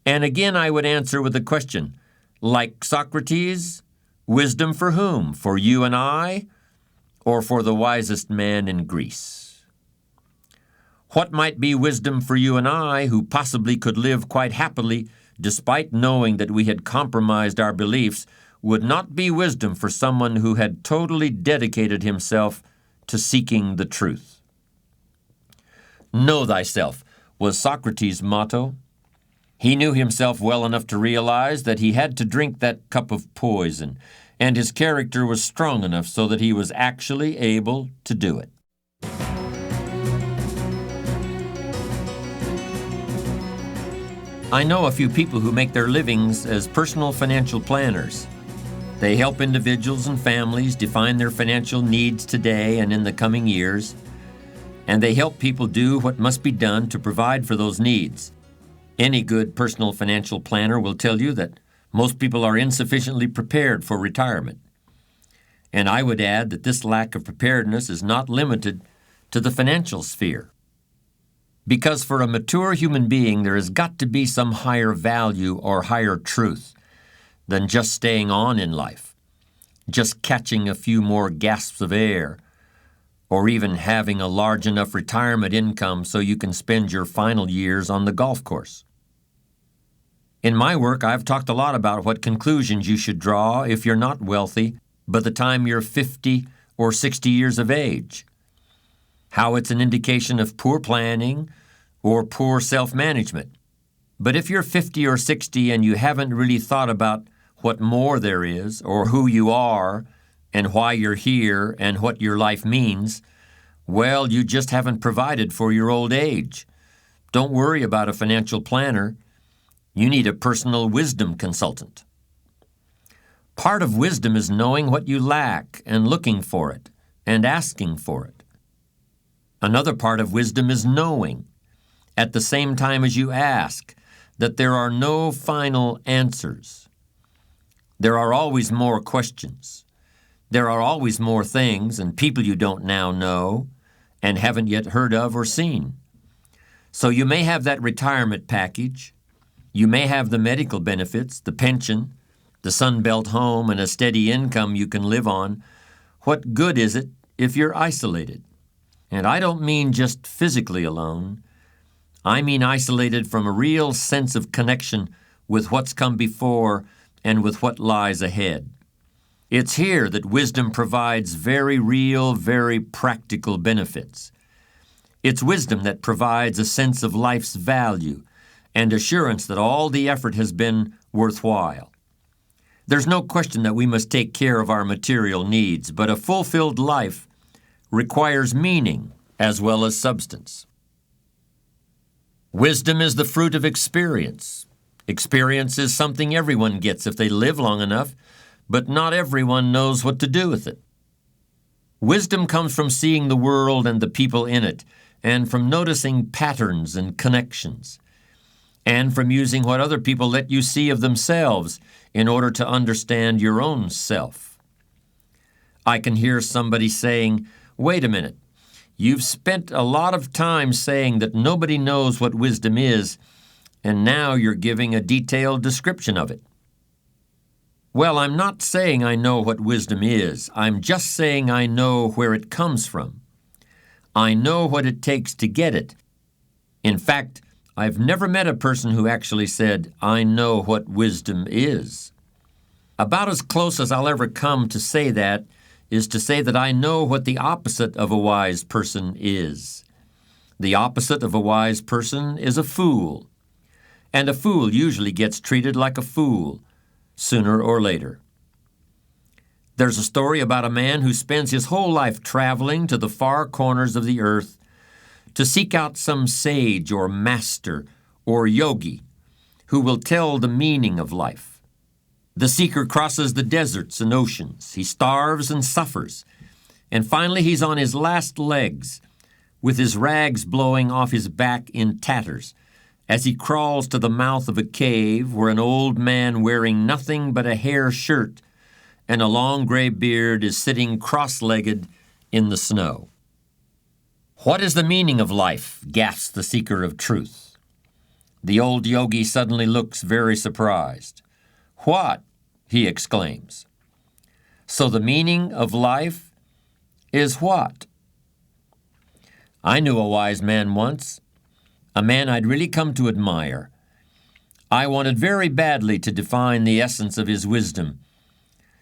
And again I would answer with a question. Like Socrates, wisdom for whom? For you and I, or for the wisest man in Greece? What might be wisdom for you and I, who possibly could live quite happily despite knowing that we had compromised our beliefs, would not be wisdom for someone who had totally dedicated himself to seeking the truth. Know thyself was Socrates' motto. He knew himself well enough to realize that he had to drink that cup of poison, and his character was strong enough so that he was actually able to do it. I know a few people who make their livings as personal financial planners. They help individuals and families define their financial needs today and in the coming years, and they help people do what must be done to provide for those needs. Any good personal financial planner will tell you that most people are insufficiently prepared for retirement. And I would add that this lack of preparedness is not limited to the financial sphere. Because for a mature human being, there has got to be some higher value or higher truth than just staying on in life, just catching a few more gasps of air, or even having a large enough retirement income so you can spend your final years on the golf course. In my work, I've talked a lot about what conclusions you should draw if you're not wealthy by the time you're 50 or 60 years of age, how it's an indication of poor planning or poor self-management. But if you're 50 or 60 and you haven't really thought about what more there is, or who you are, and why you're here, and what your life means, well, you just haven't provided for your old age. Don't worry about a financial planner. You need a personal wisdom consultant. Part of wisdom is knowing what you lack and looking for it and asking for it. Another part of wisdom is knowing, at the same time as you ask, that there are no final answers. There are always more questions. There are always more things and people you don't now know and haven't yet heard of or seen. So you may have that retirement package. You may have the medical benefits, the pension, the Sunbelt home, and a steady income you can live on. What good is it if you're isolated? And I don't mean just physically alone. I mean isolated from a real sense of connection with what's come before and with what lies ahead. It's here that wisdom provides very real, very practical benefits. It's wisdom that provides a sense of life's value and assurance that all the effort has been worthwhile. There's no question that we must take care of our material needs, but a fulfilled life requires meaning as well as substance. Wisdom is the fruit of experience. Experience is something everyone gets if they live long enough, but not everyone knows what to do with it. Wisdom comes from seeing the world and the people in it, and from noticing patterns and connections, and from using what other people let you see of themselves in order to understand your own self. I can hear somebody saying, "Wait a minute, you've spent a lot of time saying that nobody knows what wisdom is, and now you're giving a detailed description of it." Well, I'm not saying I know what wisdom is. I'm just saying I know where it comes from. I know what it takes to get it. In fact, I've never met a person who actually said, "I know what wisdom is." About as close as I'll ever come to say that is to say that I know what the opposite of a wise person is. The opposite of a wise person is a fool. And a fool usually gets treated like a fool, sooner or later. There's a story about a man who spends his whole life traveling to the far corners of the earth to seek out some sage or master or yogi who will tell the meaning of life. The seeker crosses the deserts and oceans. He starves and suffers. And finally he's on his last legs, with his rags blowing off his back in tatters, as he crawls to the mouth of a cave where an old man wearing nothing but a hair shirt and a long gray beard is sitting cross-legged in the snow. "What is the meaning of life?" gasps the seeker of truth. The old yogi suddenly looks very surprised. "What?" he exclaims. "So the meaning of life is what?" I knew a wise man once, a man I'd really come to admire. I wanted very badly to define the essence of his wisdom,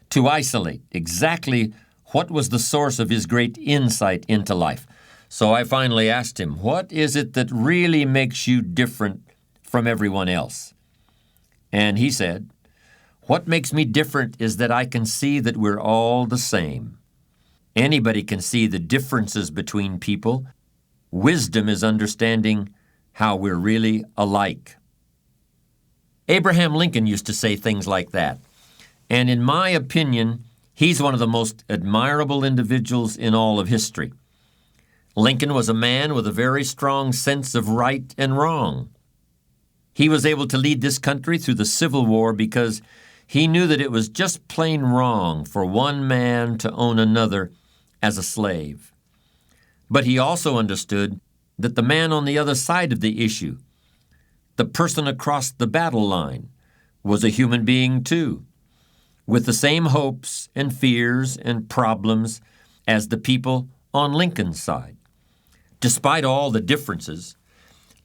to isolate exactly what was the source of his great insight into life. So I finally asked him, "What is it that really makes you different from everyone else?" And he said, "What makes me different is that I can see that we're all the same." Anybody can see the differences between people. Wisdom is understanding how we're really alike. Abraham Lincoln used to say things like that, and in my opinion, he's one of the most admirable individuals in all of history. Lincoln was a man with a very strong sense of right and wrong. He was able to lead this country through the Civil War because he knew that it was just plain wrong for one man to own another as a slave. But he also understood that the man on the other side of the issue, the person across the battle line, was a human being too, with the same hopes and fears and problems as the people on Lincoln's side. Despite all the differences,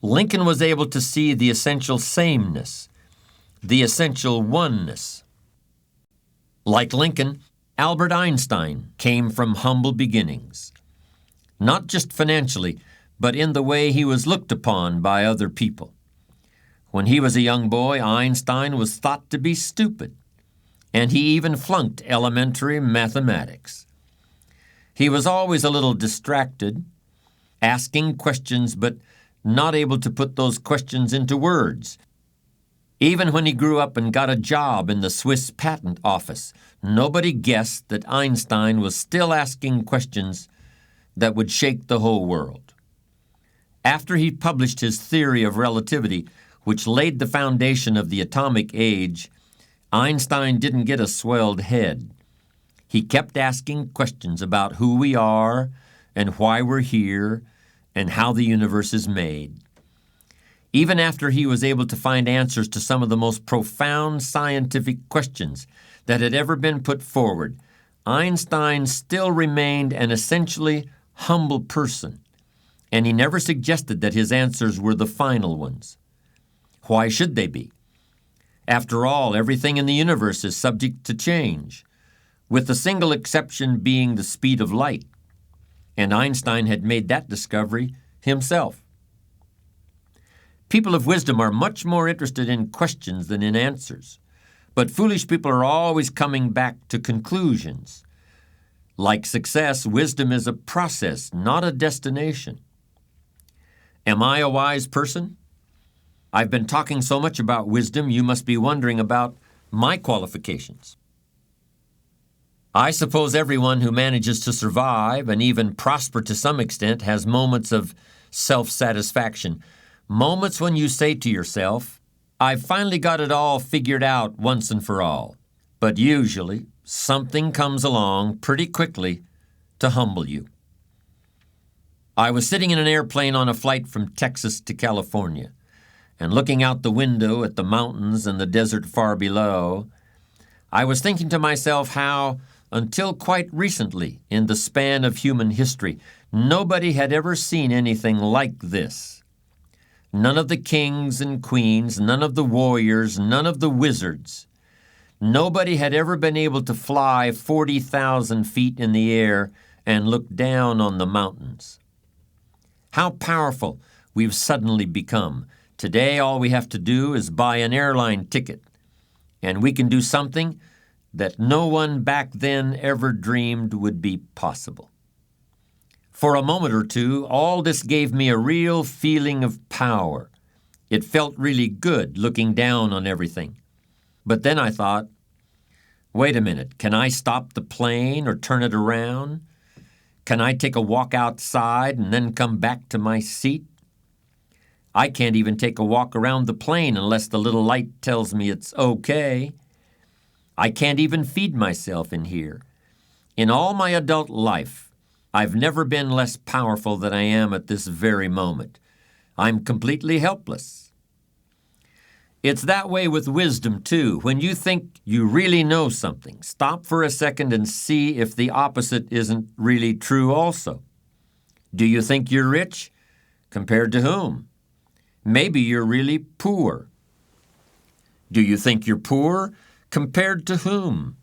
Lincoln was able to see the essential sameness, the essential oneness. Like Lincoln, Albert Einstein came from humble beginnings, not just financially, but in the way he was looked upon by other people. When he was a young boy, Einstein was thought to be stupid, and he even flunked elementary mathematics. He was always a little distracted, asking questions but not able to put those questions into words. Even when he grew up and got a job in the Swiss patent office, nobody guessed that Einstein was still asking questions that would shake the whole world. After he published his theory of relativity, which laid the foundation of the atomic age, Einstein didn't get a swelled head. He kept asking questions about who we are and why we're here and how the universe is made. Even after he was able to find answers to some of the most profound scientific questions that had ever been put forward, Einstein still remained an essentially humble person, and he never suggested that his answers were the final ones. Why should they be? After all, everything in the universe is subject to change. with the single exception being the speed of light. And Einstein had made that discovery himself. People of wisdom are much more interested in questions than in answers, but foolish people are always coming back to conclusions. Like success, wisdom is a process, not a destination. Am I a wise person? I've been talking so much about wisdom, you must be wondering about my qualifications. I suppose everyone who manages to survive and even prosper to some extent has moments of self-satisfaction, moments when you say to yourself, I've finally got it all figured out once and for all. But usually, something comes along pretty quickly to humble you. I was sitting in an airplane on a flight from Texas to California, and looking out the window at the mountains and the desert far below, I was thinking to myself how, until quite recently in the span of human history, nobody had ever seen anything like this. None of the kings and queens, none of the warriors, none of the wizards. Nobody had ever been able to fly 40,000 feet in the air and look down on the mountains. How powerful we've suddenly become. Today, all we have to do is buy an airline ticket, and we can do something that no one back then ever dreamed would be possible. For a moment or two, all this gave me a real feeling of power. It felt really good looking down on everything. But then I thought, wait a minute, can I stop the plane or turn it around? Can I take a walk outside and then come back to my seat? I can't even take a walk around the plane unless the little light tells me it's okay. I can't even feed myself in here. In all my adult life, I've never been less powerful than I am at this very moment. I'm completely helpless. It's that way with wisdom, too. When you think you really know something, stop for a second and see if the opposite isn't really true also. Do you think you're rich? Compared to whom? Maybe you're really poor. Do you think you're poor? Compared to whom?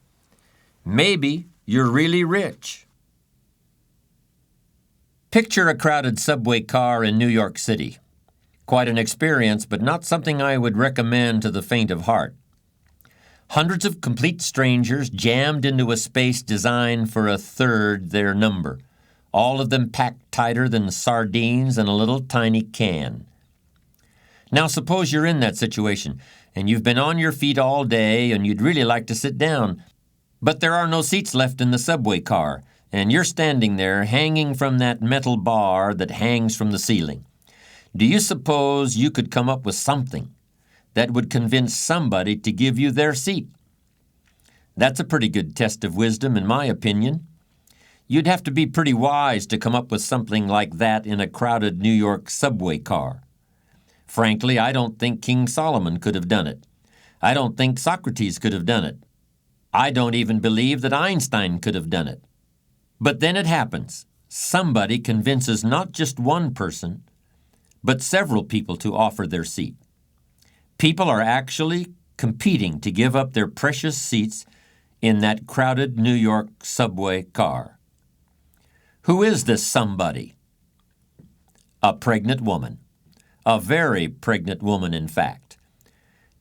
Maybe you're really rich. Picture a crowded subway car in New York City. Quite an experience, but not something I would recommend to the faint of heart. Hundreds of complete strangers jammed into a space designed for a third their number, all of them packed tighter than sardines in a little tiny can. Now suppose you're in that situation, and you've been on your feet all day, and you'd really like to sit down, but there are no seats left in the subway car, and you're standing there hanging from that metal bar that hangs from the ceiling. Do you suppose you could come up with something that would convince somebody to give you their seat? That's a pretty good test of wisdom, in my opinion. You'd have to be pretty wise to come up with something like that in a crowded New York subway car. Frankly, I don't think King Solomon could have done it. I don't think Socrates could have done it. I don't even believe that Einstein could have done it. But then it happens. Somebody convinces not just one person, but several people to offer their seat. People are actually competing to give up their precious seats in that crowded New York subway car. Who is this somebody? A pregnant woman. A very pregnant woman, in fact.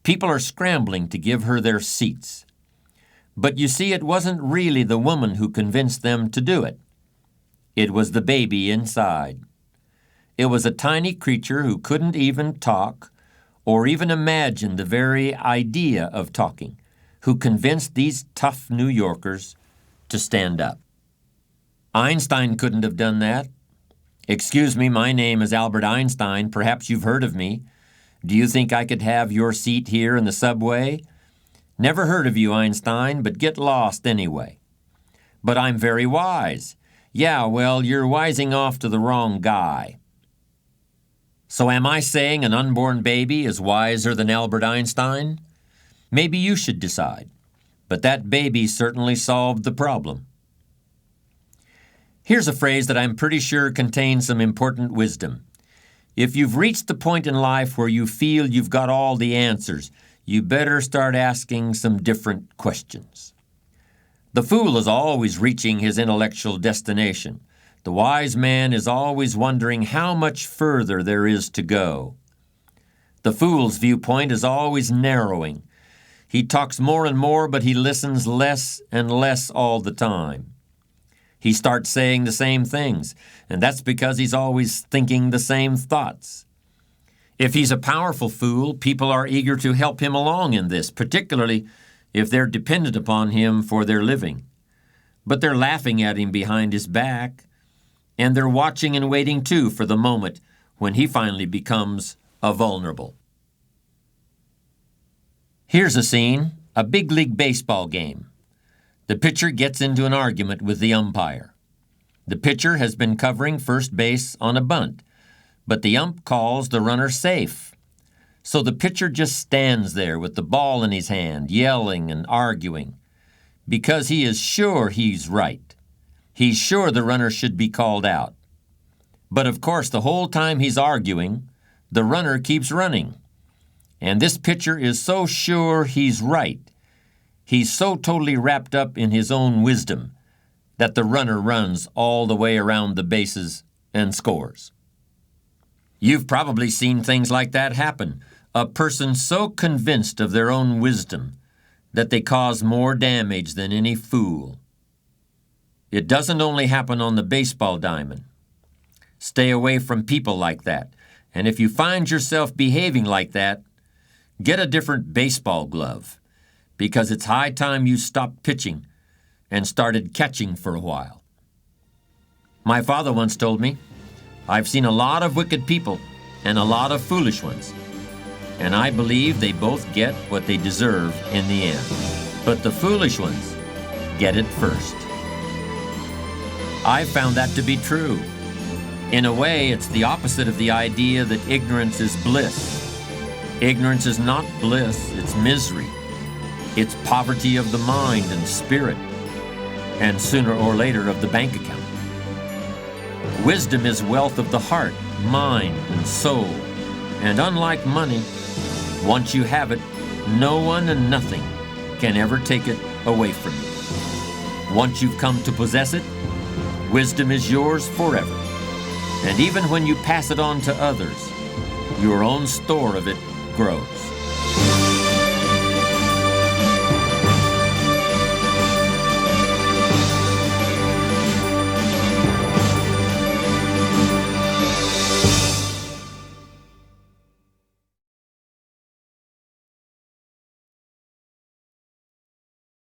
People are scrambling to give her their seats. But you see, it wasn't really the woman who convinced them to do it. It was the baby inside. It was a tiny creature who couldn't even talk or even imagine the very idea of talking, who convinced these tough New Yorkers to stand up. Einstein couldn't have done that. Excuse me, my name is Albert Einstein. Perhaps you've heard of me. Do you think I could have your seat here in the subway? Never heard of you, Einstein, but get lost anyway. But I'm very wise. Yeah, well, you're wising off to the wrong guy. So am I saying an unborn baby is wiser than Albert Einstein? Maybe you should decide. But that baby certainly solved the problem. Here's a phrase that I'm pretty sure contains some important wisdom. If you've reached the point in life where you feel you've got all the answers, you better start asking some different questions. The fool is always reaching his intellectual destination. The wise man is always wondering how much further there is to go. The fool's viewpoint is always narrowing. He talks more and more, but he listens less and less all the time. He starts saying the same things, and that's because he's always thinking the same thoughts. If he's a powerful fool, people are eager to help him along in this, particularly if they're dependent upon him for their living. But they're laughing at him behind his back, and they're watching and waiting too for the moment when he finally becomes a vulnerable. Here's a scene, a big league baseball game. The pitcher gets into an argument with the umpire. The pitcher has been covering first base on a bunt, but the ump calls the runner safe. So the pitcher just stands there with the ball in his hand, yelling and arguing, because he is sure he's right. He's sure the runner should be called out. But of course, the whole time he's arguing, the runner keeps running. And this pitcher is so sure he's right. He's so totally wrapped up in his own wisdom that the runner runs all the way around the bases and scores. You've probably seen things like that happen. A person so convinced of their own wisdom that they cause more damage than any fool. It doesn't only happen on the baseball diamond. Stay away from people like that. And if you find yourself behaving like that, get a different baseball glove, because it's high time you stopped pitching and started catching for a while. My father once told me, I've seen a lot of wicked people and a lot of foolish ones, and I believe they both get what they deserve in the end. But the foolish ones get it first. I've found that to be true. In a way, it's the opposite of the idea that ignorance is bliss. Ignorance is not bliss, it's misery. It's poverty of the mind and spirit, and sooner or later of the bank account. Wisdom is wealth of the heart, mind, and soul, and unlike money, once you have it, no one and nothing can ever take it away from you. Once you've come to possess it, wisdom is yours forever. And even when you pass it on to others, your own store of it grows.